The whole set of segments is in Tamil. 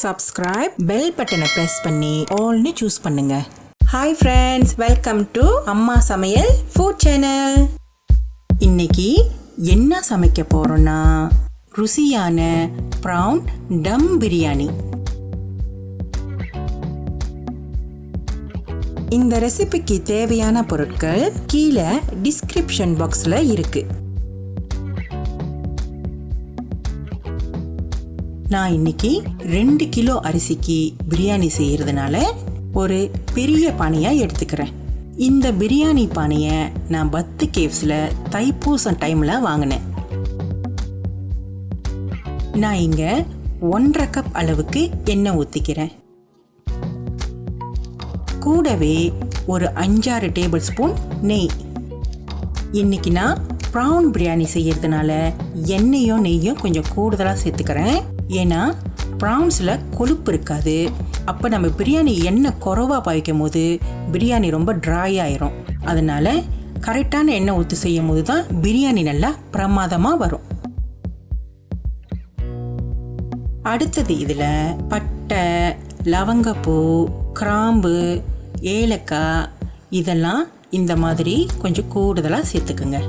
subscribe, bell button press பண்ணி all-னு choose பண்ணுங்க. Hi friends, welcome to அம்மா சமையல் food channel. இன்னைக்கு என்ன சமைக்க போறோம்னா ருசியான prawn dum biryani. இந்த ரெசிபிக்கு தேவையான பொருட்கள் கீழே டிஸ்கிரிப்ஷன் பாக்ஸ்ல இருக்கு. நான் இன்னைக்கு 2 கிலோ அரிசிக்கு பிரியாணி செய்யறதுனால ஒரு பெரிய பானையா எடுத்துக்கிறேன். இந்த பிரியாணி பானையை நான் பத்து கேவ்ஸ்ல தைப்பூசம் டைம்ல வாங்கினேன். நான் இங்க 1.5 கப் அளவுக்கு எண்ணெய் ஊத்திக்கிறேன். கூடவே ஒரு 5-6 டேபிள் ஸ்பூன் நெய். இன்னைக்கு நான் ப்ரான் பிரியாணி செய்யறதுனால எண்ணெயும் நெய்யும் கொஞ்சம் கூடுதலாக சேர்த்துக்கிறேன். ஏன்னா ப்ரான்ஸில் கொழுப்பு இருக்காது. அப்போ நம்ம பிரியாணி எண்ணெய் குறைவாக பாய்க்கும் போது பிரியாணி ரொம்ப ட்ரை ஆயிரும். அதனால கரெக்டான எண்ணெய் ஊற்றி செய்யும் போது தான் பிரியாணி நல்லா பிரமாதமாக வரும். அடுத்தது இதில் பட்டை, லவங்கப்பூ, கிராம்பு, ஏலக்காய் இதெல்லாம் இந்த மாதிரி கொஞ்சம் கூடுதலாக சேர்த்துக்குங்க.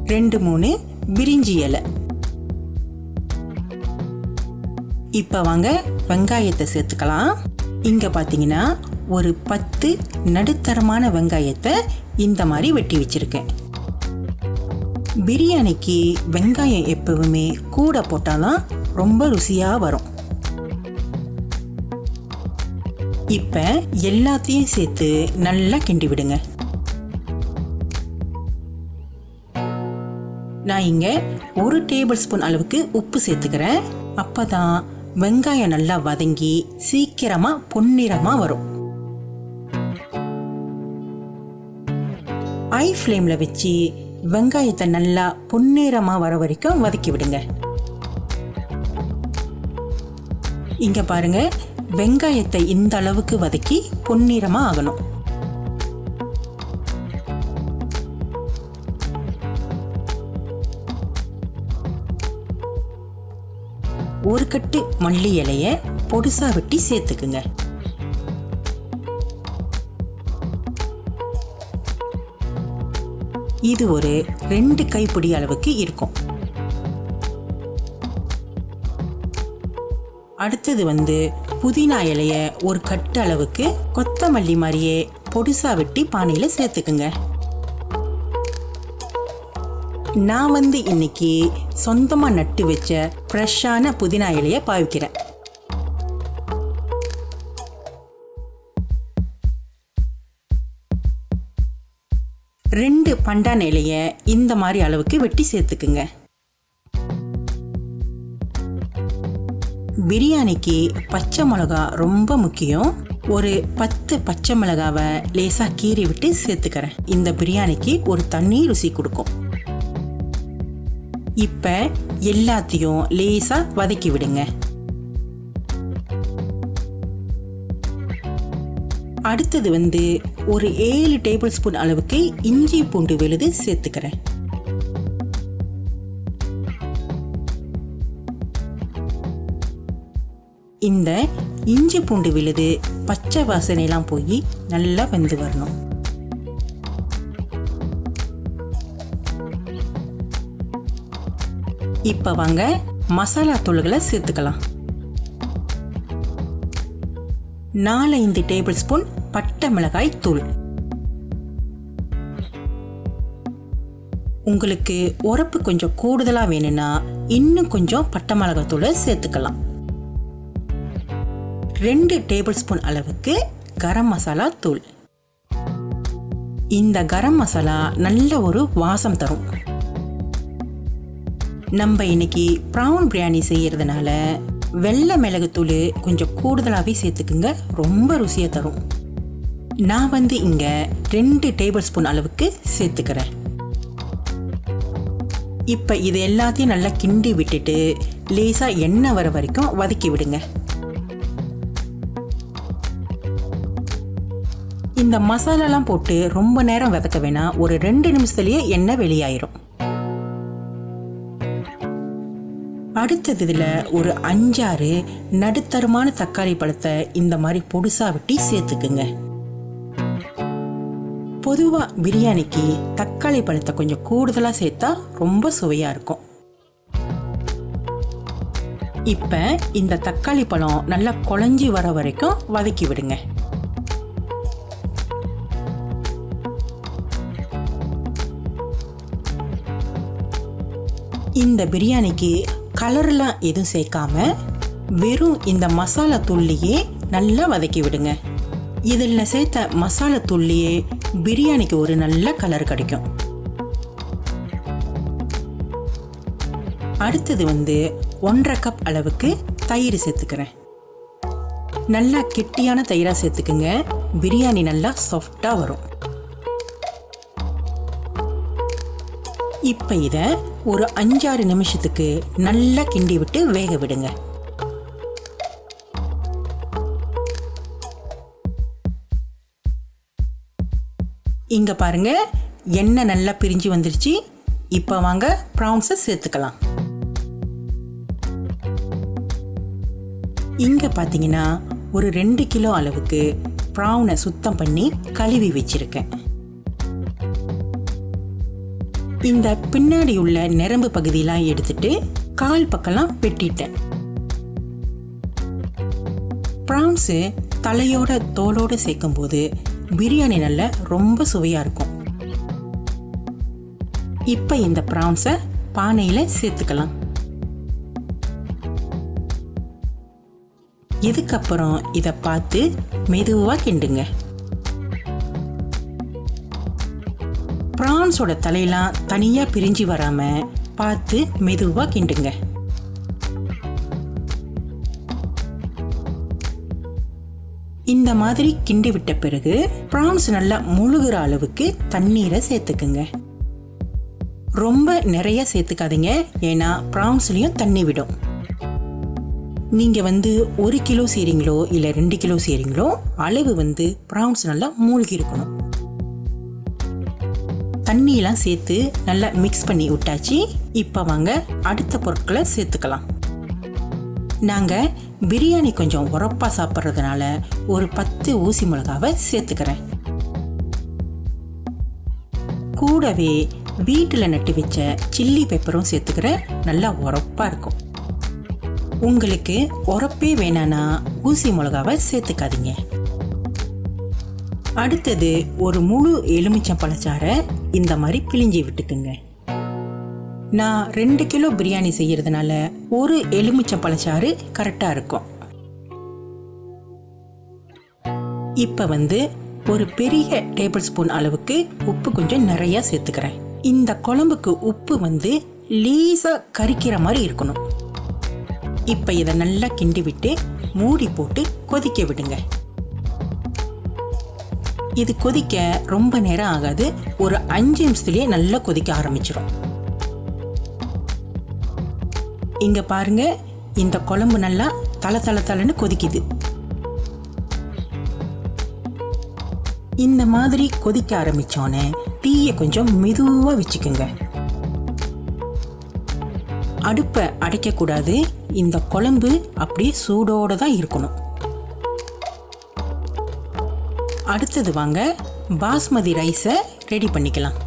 2-3 பிரிஞ்சி இலை. இப்போ வாங்க வெங்காயத்தை சேர்த்துக்கலாம். இங்கே பார்த்தீங்கன்னா ஒரு 10 நடுத்தரமான வெங்காயத்தை இந்த மாதிரி வெட்டி வச்சிருக்கேன். பிரியாணிக்கு வெங்காயம் எப்பவுமே கூட போட்டாதான் ரொம்ப ருசியாக வரும். இப்போ எல்லாத்தையும் சேர்த்து நல்லா கிண்டி விடுங்க. நான் இங்கே 1 டேபிள் ஸ்பூன் அளவுக்கு உப்பு சேர்த்துக்கிறேன். அப்பதான் வெங்காயம் நல்லா வதங்கி சீக்கிரமா பொன்னிறமா வரும். ஹை ஃப்ளேம்ல வச்சு வெங்காயத்தை நல்லா பொன்னிறமா வர வரைக்கும் வதக்கி விடுங்க. இங்க பாருங்க, வெங்காயத்தை இந்த அளவுக்கு வதக்கி பொன்னிறமா ஆகணும். ஒரு கட்டு மல்லி இலைய பொடுசா வெட்டி சேர்த்துக்குங்க. இது ஒரு 2 கைப்பிடி அளவுக்கு இருக்கும். அடுத்தது புதினா இலைய ஒரு கட்டு அளவுக்கு கொத்தமல்லி மாதிரியே பொடுசா வெட்டி பானையில சேர்த்துக்குங்க. நான் இன்னைக்கு சொந்தமா நட்டு வச்ச ஃப்ரெஷ்ஷான புதினா இலைய பாவிக்கிறேன். ரெண்டு பண்டான் இலைய இந்த மாதிரி அளவுக்கு வெட்டி சேர்த்துக்குங்க. பிரியாணிக்கு பச்சை மிளகா ரொம்ப முக்கியம். ஒரு 10 பச்சை மிளகாவை லேசா கீறி விட்டு சேர்த்துக்கிறேன். இந்த பிரியாணிக்கு ஒரு தனி ருசி கொடுக்கும். இப்ப எல்லாத்தையும் லேசா வதக்கி விடுங்க. அடுத்தது ஒரு 7 டேபிள் ஸ்பூன் அளவுக்கு இஞ்சி பூண்டு விழுது சேர்த்துக்கிறேன். இந்த இஞ்சி பூண்டு விழுது பச்சை வாசனை எல்லாம் போய் நல்லா வெந்து வரணும். இப்ப வாங்க மசாலா தூள்களை சேர்த்துக்கலாம். 4-5 டேபிள் ஸ்பூன் பட்டை மிளகாய் தூள். உங்களுக்கு உரப்பு கொஞ்சம் கூடுதலா வேணும்னா இன்னும் கொஞ்சம் பட்டை மிளகாய் தூளை சேர்த்துக்கலாம். 2 டேபிள் ஸ்பூன் அளவுக்கு கரம் மசாலா தூள். இந்த கரம் மசாலா நல்ல ஒரு வாசம் தரும். நம்ம இன்னைக்கு ப்ரான் பிரியாணி செய்யறதுனால வெள்ளை மிளகுத்தூள் கொஞ்சம் கூடுதலாகவே சேர்த்துக்குங்க, ரொம்ப ருசியை தரும். நான் இங்க 2 டேபிள் ஸ்பூன் அளவுக்கு சேர்த்துக்கிறேன். இப்ப இது எல்லாத்தையும் நல்லா கிண்டி விட்டுட்டு லேசா எண்ணெய் வர வரைக்கும் வதக்கி விடுங்க. இந்த மசாலாலாம் போட்டு ரொம்ப நேரம் வதக்க வேணாம், ஒரு 2 நிமிஷத்துலயே எண்ணெய் வெளியாயிரும். அடுத்தது இதில் ஒரு 5-6 நடுத்தரமான தக்காளி பழத்தை இந்த மாதிரி பொடுசா வெட்டி சேர்த்துக்குங்க. பொதுவாக பிரியாணிக்கு தக்காளி பழத்தை கொஞ்சம் கூடுதலாக சேர்த்தா ரொம்ப சுவையாக இருக்கும். இப்போ இந்த தக்காளி பழம் நல்லா குழஞ்சி வர வரைக்கும் வதக்கி விடுங்க. இந்த பிரியாணிக்கு கலர்லாம் எதுவும் சேர்க்காம வெறும் இந்த மசாலா தூள்லையே நல்லா வதக்கி விடுங்க. இதில் சேர்த்த மசாலா தூள்லையே பிரியாணிக்கு ஒரு நல்ல கலர் கிடைக்கும். அடுத்தது 1.5 கப் அளவுக்கு தயிர் சேர்த்துக்கிறேன். நல்லா கெட்டியான தயிராக சேர்த்துக்குங்க. பிரியாணி நல்லா சாஃப்டாக வரும். இப்போ இதை ஒரு 5-6 நிமிஷத்துக்கு நல்லா கிண்டி விட்டு வேக விடுங்க. இங்க பாருங்க, எண்ணெய் நல்லா பிரிஞ்சு வந்துருச்சு. இப்போ வாங்க ப்ரான்ஸை சேர்த்துக்கலாம். இங்க பார்த்தீங்கன்னா ஒரு 2 கிலோ அளவுக்கு ப்ரானை சுத்தம் பண்ணி கழுவி வச்சிருக்கேன். இந்த பின்னாடி உள்ள நரம்பு பகுதியெல்லாம் எடுத்துட்டு கால் பக்கம்லாம் வெட்டிட்டேன். ப்ரான்ஸு தலையோட தோலோடு சேர்க்கும் போது பிரியாணி நல்லா ரொம்ப சுவையாக இருக்கும். இப்போ இந்த ப்ரான்ஸை பானையில் சேர்த்துக்கலாம். இதுக்கப்புறம் இதை பார்த்து மெதுவாக கிண்டுங்க. ப்ரான்ஸோட தலையெல்லாம் தனியாக பிரிஞ்சு வராமல் பார்த்து மெதுவாக கிண்டுங்க. இந்த மாதிரி கிண்டி விட்ட பிறகு ப்ரான்ஸ் நல்லா முழுகிற அளவுக்கு தண்ணீரை சேர்த்துக்குங்க. ரொம்ப நிறைய சேர்த்துக்காதீங்க, ஏன்னா ப்ரான்ஸ்லையும் தண்ணி விடும். நீங்கள் 1 கிலோ செய்கிறீங்களோ இல்லை 2 கிலோ செய்கிறீங்களோ அளவு ப்ரான்ஸ் நல்லா மூழ்கி இருக்கணும். தண்ணியெல்லாம் சேர்த்து நல்லா மிக்ஸ் பண்ணி விட்டாச்சு. இப்போ வாங்க அடுத்த பொருட்களை சேர்த்துக்கலாம். நாங்கள் பிரியாணி கொஞ்சம் உரப்பாக சாப்பிட்றதுனால ஒரு 10 ஊசி மிளகாவை சேர்த்துக்கிறேன். கூடவே வீட்டில் நட்டு வச்ச சில்லி பெப்பரும் சேர்த்துக்கிறேன். நல்லா உரப்பாக இருக்கும். உங்களுக்கு உரப்பே வேணான்னா ஊசி மிளகாவை சேர்த்துக்காதீங்க. அடுத்தது ஒரு முழு எலுமிச்சம் பழச்சாறை இந்த மாதிரி பிழிஞ்சி விட்டுக்குங்க. நான் 2 கிலோ பிரியாணி செய்யறதுனால ஒரு எலுமிச்சம் பழச்சாறு கரெக்டாக இருக்கும். இப்போ ஒரு பெரிய டேபிள் ஸ்பூன் அளவுக்கு உப்பு கொஞ்சம் நிறைய சேர்த்துக்கிறேன். இந்த குழம்புக்கு உப்பு லேசாக கரிக்கிற மாதிரி இருக்கணும். இப்போ இதை நல்லா கிண்டி விட்டு மூடி போட்டு கொதிக்க விடுங்க. இது கொதிக்க ரொம்ப நேரம் ஆகாது. ஒரு 5 நிமிஷத்துலேயே நல்லா கொதிக்க ஆரம்பிச்சிடும். இங்க பாருங்க, இந்த குழம்பு நல்லா தளன்னு கொதிக்குது. இந்த மாதிரி கொதிக்க ஆரம்பிச்சோன்னே தீயை கொஞ்சம் மெதுவாக வச்சுக்குங்க. அடுப்பை அடைக்கக்கூடாது. இந்த குழம்பு அப்படியே சூடோடு தான் இருக்கணும். அடுத்தது வாங்க பாஸ்மதி ரைஸை ரெடி பண்ணிக்கலாம்.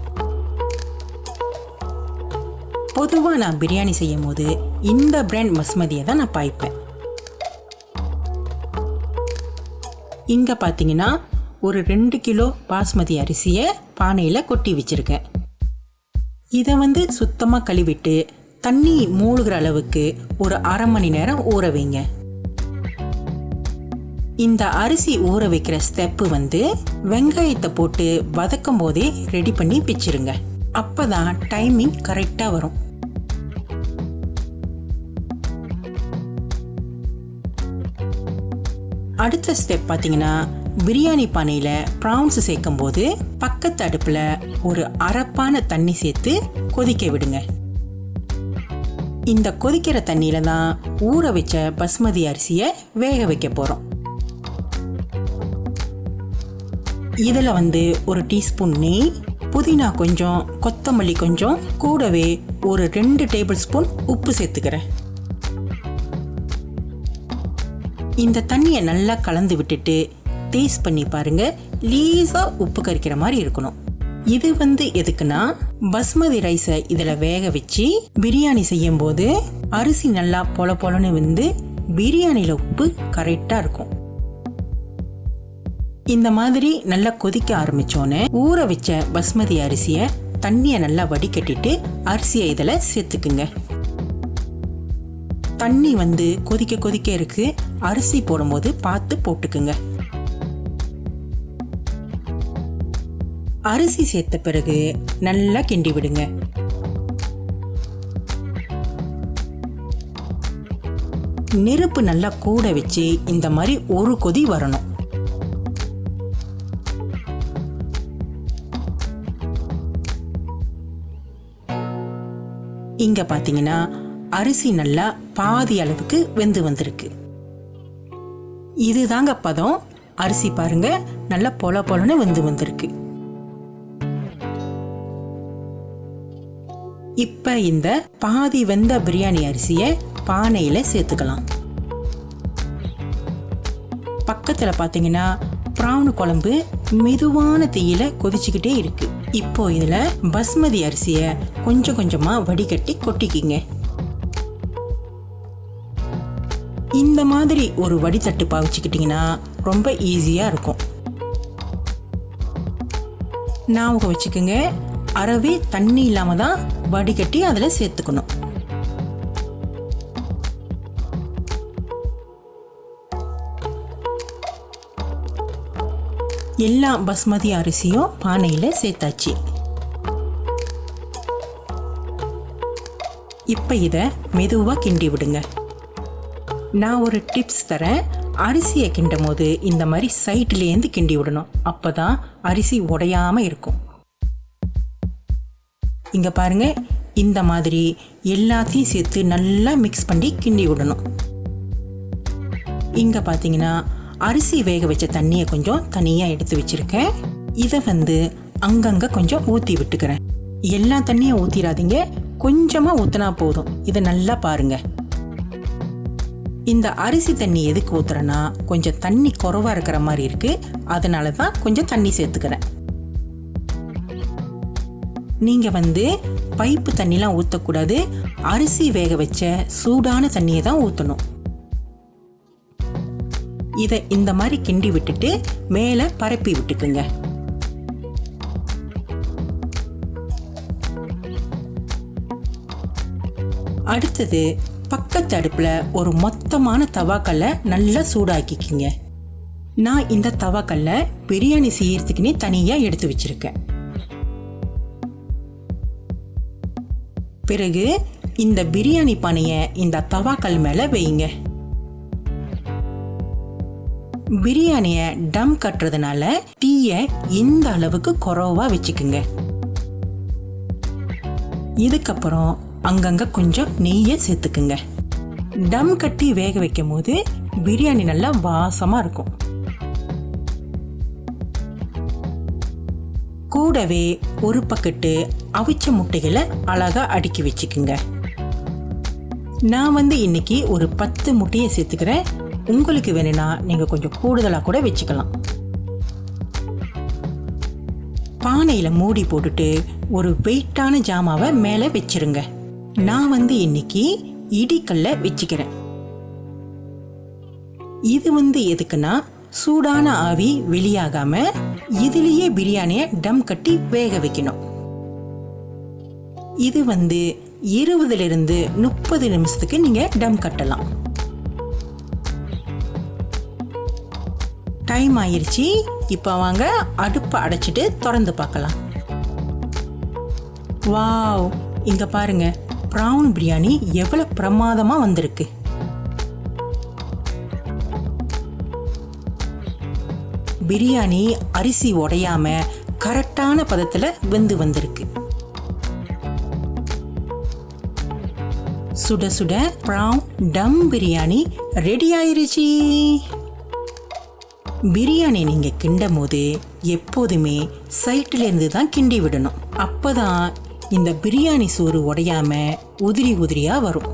பொதுவாக நான் பிரியாணி செய்யும் போது இந்த பிராண்ட் பாஸ்மதியை தான் நான் பாய்ப்பேன். இங்கே பார்த்தீங்கன்னா ஒரு 2 கிலோ பாஸ்மதி அரிசியை பானையில் கொட்டி வச்சுருக்கேன். இதை சுத்தமாக கழுவிட்டு தண்ணி மூழ்கிற அளவுக்கு ஒரு அரை மணி நேரம் ஊற வைங்க. இந்த அரிசி ஊற வைக்கிற ஸ்டெப்பு வெங்காயத்தை போட்டு வதக்கும் போதே ரெடி பண்ணி வச்சிருங்க. அப்பதான் டைமிங் கரெக்டா வரும். அடுத்த ஸ்டெப் பார்த்தீங்கன்னா, பிரியாணி பானையில் ப்ரான்ஸ் சேர்க்கும் போது பக்கத்து அடுப்பில் ஒரு அரைப்பான தண்ணி சேர்த்து கொதிக்க விடுங்க. இந்த கொதிக்கிற தண்ணியில தான் ஊற வச்ச பாஸ்மதி அரிசியை வேக வைக்க போகிறோம். இதில் ஒரு டீஸ்பூன் நெய், புதினா கொஞ்சம், கொத்தமல்லி கொஞ்சம், கூடவே ஒரு 2 டேபிள் ஸ்பூன் உப்பு சேர்த்துக்கிறேன். இந்த தண்ணியை நல்லா கலந்து விட்டுட்டு டேஸ்ட் பண்ணி பாருங்க. லேசா உப்பு கரிக்கிற மாதிரி இருக்கணும். இது எதுக்குன்னா பஸ்மதி ரைஸை இதில் வேக வச்சு பிரியாணி செய்யும் போது அரிசி நல்லா பொல பொலன்னு பிரியாணியில் உப்பு கரெக்டாக இருக்கும். இந்த மாதிரி நல்லா கொதிக்க ஆரம்பிச்சோன்னே ஊற வச்ச பஸ்மதி அரிசியை தண்ணியை நல்லா வடிகட்டிட்டு அரிசியை இதில் சேர்த்துக்குங்க. தண்ணி கொதிக்க கொதிக்க இருக்கு. அரிசி போடும்போது பார்த்து போட்டுக்குங்க. அரிசி சேர்த்த பிறகு நல்லா கிண்டி விடுங்க. நெருப்பு நல்லா கூட வச்சு இந்த மாதிரி ஒரு கொதி வரணும். இங்க பாத்தீங்கன்னா அரிசி நல்லா பாதி அளவுக்கு வெந்து வந்திருக்கு. இதுதாங்க பதம். அரிசி பாருங்க நல்லா பொல பொலன்னு வெந்து வந்திருக்கு. இப்ப இந்த பாதி வெந்த பிரியாணி அரிசியை பானையில சேர்த்துக்கலாம். பக்கத்துல பாத்தீங்கன்னா பிரான் குழம்பு மெதுவான தீயில கொதிச்சுக்கிட்டே இருக்கு. இப்போ இதுல பஸ்மதி அரிசிய கொஞ்சம் கொஞ்சமா வடிகட்டி கொட்டிக்கிங்க. இந்த மாதிரி ஒரு வடித்தட்டு பாவிச்சுக்கிட்டீங்கன்னா ரொம்ப ஈஸியா இருக்கும். ஞாபகம் வச்சுக்கோங்க, அறவே தண்ணி இல்லாம தான் வடிகட்டி அதுல சேர்த்துக்கணும். எல்லா பஸ்மதி அரிசியும் பானையில சேர்த்தாச்சு. இப்ப இத மெதுவா கிண்டி விடுங்க. நான் ஒரு டிப்ஸ் தரேன். அரிசியை கிண்டும் போது இந்த மாதிரி சைட்லேருந்து கிண்டி விடணும். அப்பதான் அரிசி உடையாம இருக்கும். இங்க பாருங்க, இந்த மாதிரி எல்லாத்தையும் சேர்த்து நல்லா மிக்ஸ் பண்ணி கிண்டி விடணும். இங்க பாத்தீங்கன்னா அரிசி வேக வச்ச தண்ணியை கொஞ்சம் தனியா எடுத்து வச்சிருக்கேன். இதை அங்கங்க கொஞ்சம் ஊத்தி விட்டுக்கிறேன். எல்லா தண்ணியும் ஊத்திராதீங்க, கொஞ்சமா ஊத்தினா போதும். இதை நல்லா பாருங்க. இந்த அரிசி தண்ணி எதுக்கு ஊத்துறேன்னா கொஞ்சம் தண்ணி குறைவா இருக்கிற மாதிரி இருக்கு. அதனாலதான் கொஞ்சம் தண்ணி சேர்த்துக்கிறேன். நீங்க பைப்பு தண்ணிலாம் ஊற்றக்கூடாது. அரிசி வேக வச்ச சூடான தண்ணியை தான் ஊற்றணும். இதை இந்த மாதிரி கிண்டி விட்டுட்டு மேலே பரப்பி விட்டுக்குங்க. அடுத்தது பக்கத்து அடுப்புல ஒரு மொத்தமான தவாக்கல்லை நல்லா சூடாக்கிக்கிங்க. நான் இந்த தவாக்கல்லை பிரியாணி செய்யறதுக்குன்னே தனியா எடுத்து வச்சிருக்கேன். பிறகு இந்த பிரியாணி பானையை இந்த தவாக்கல் மேல வைங்க. பிரியாணிய டம் கட்டுறதுனால தீய இந்த அளவுக்கு குறைவா வச்சுக்குங்க. இதுக்கப்புறம் அங்கங்க கொஞ்சம் நெய்யை சேர்த்துக்குங்க. டம் கட்டி வேக வைக்கும் போது பிரியாணி நல்லா வாசமா இருக்கும். கூடவே ஒரு பக்கெட்டு அவிச்ச முட்டைகளை அழகா அடுக்கி வச்சுக்குங்க. நான் இன்னைக்கு ஒரு 10 முட்டையை சேர்த்துக்கிறேன். உங்களுக்கு வேணும்னா நீங்க கொஞ்சம் கூடுதலா கூட வச்சுக்கலாம். பானையில மூடி போட்டுட்டு ஒரு வெயிட்டான ஜாமாவை மேல வச்சிருங்க. நான் இன்னைக்கு இடிக்கல்ல வச்சுக்கிறேன். இது எதுக்குன்னா சூடான ஆவி வெளியாகாம இதுலயே பிரியாணிய டம் கட்டி வேக வைக்கணும். இது 20 to 30 நிமிஷத்துக்கு நீங்க டம் கட்டலாம். டைம் ஆயிருச்சு. இப்ப வாங்க அடுப்பை அடைச்சிட்டு திறந்து பார்க்கலாம். வாவ், இங்க பாருங்க, பிரான் பிரியாணி எவ்வளவு பிரமாதமா வந்திருக்கு. பிரியாணி அரிசி உடையாம கரெக்டான பதத்துல வெந்து வந்திருக்கு. சுட சுட பிரான் டம் பிரியாணி ரெடி ஆயிருச்சு. பிரியாணி நீங்க கிண்டும் போது எப்போதுமே சைட்ல இருந்து தான் கிண்டி விடணும். அப்பதான் இந்த பிரியாணி சோறு உடையாம உதிரி உதிரியா வரும்.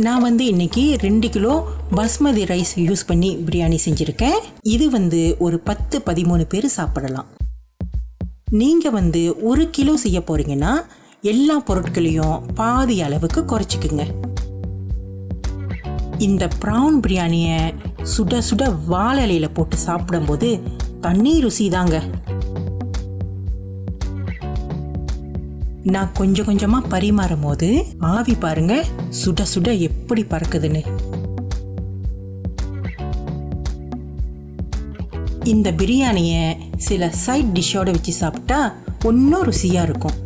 நான் இன்னைக்கு 2 கிலோ பாஸ்மதி ரைஸ் யூஸ் பண்ணி பிரியாணி செஞ்சுருக்கேன். இது ஒரு 10-13 பேர் சாப்பிடலாம். நீங்கள் 1 கிலோ செய்ய போகிறீங்கன்னா எல்லா பொருட்களையும் பாதி அளவுக்கு குறைச்சிக்குங்க. இந்த ப்ரான் பிரியாணியை சுட சுட வாழை இலையில போட்டு சாப்பிடும்போது தண்ணி ருசி தாங்க. நான் கொஞ்சம் கொஞ்சமாக பரிமாறும் போது ஆவி பாருங்க சுட சுட எப்படி பறக்குதுன்னு. இந்த பிரியாணியை சில சைட் டிஷ்ஷோட வச்சு சாப்பிட்டா இன்னும் ருசியாக இருக்கும்.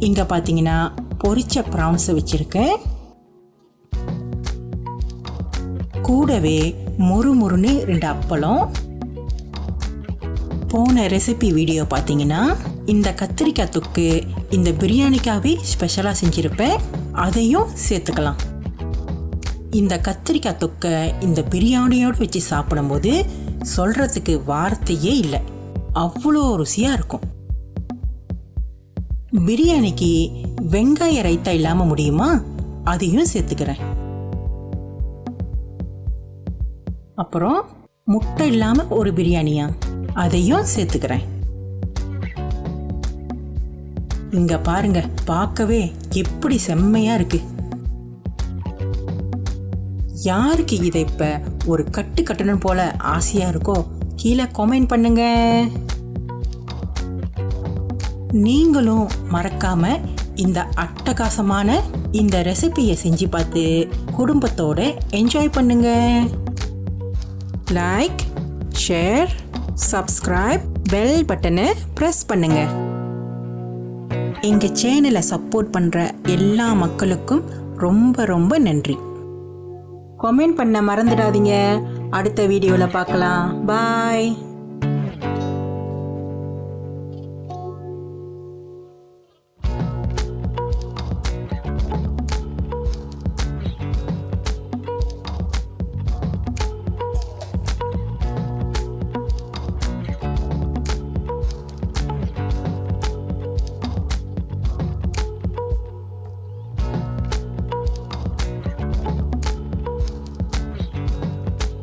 இங்கே பார்த்தீங்கன்னா பொரிச்ச ப்ரான்ஸை வச்சுருக்கேன். கூடவே முறுமுறுன்னு 2 அப்பளம். போன ரெசிபி வீடியோ பார்த்தீங்கன்னா இந்த கத்திரிக்காய் தொக்கு இந்த பிரியாணிக்காகவே ஸ்பெஷலாக செஞ்சுருப்பேன். அதையும் சேர்த்துக்கலாம். இந்த கத்திரிக்காய் தொக்கை இந்த பிரியாணியோடு வச்சு சாப்பிடும்போது சொல்கிறதுக்கு வார்த்தையே இல்லை, அவ்வளோ ருசியாக இருக்கும். பிரியாணிக்கு வெங்காய ரைத்தா இல்லாமல் முடியுமா? அதையும் சேர்த்துக்கிறேன். அப்புறம் முட்டை இல்லாமல் ஒரு பிரியாணியா, அதையும் சேர்த்துக்கிறேன். இங்க பாருங்க, பார்க்கவே எப்படி செம்மையா இருக்கு. யாருக்கு இதை இப்ப ஒரு கட்டு கட்டணும் போல ஆசையா இருக்கோ கீழே கமெண்ட் பண்ணுங்க. நீங்களும் மறக்காம இந்த அட்டகாசமான இந்த ரெசிபியை செஞ்சு பார்த்து குடும்பத்தோட என்ஜாய் பண்ணுங்க. லைக், ஷேர், சப்ஸ்கிரைப், பெல் பட்டனை ப்ரெஸ் பண்ணுங்க. எங்கள் சேனலை சப்போர்ட் பண்ணுற எல்லா மக்களுக்கும் ரொம்ப ரொம்ப நன்றி. கமெண்ட் பண்ண மறந்துடாதீங்க. அடுத்த வீடியோவில் பார்க்கலாம். பாய்.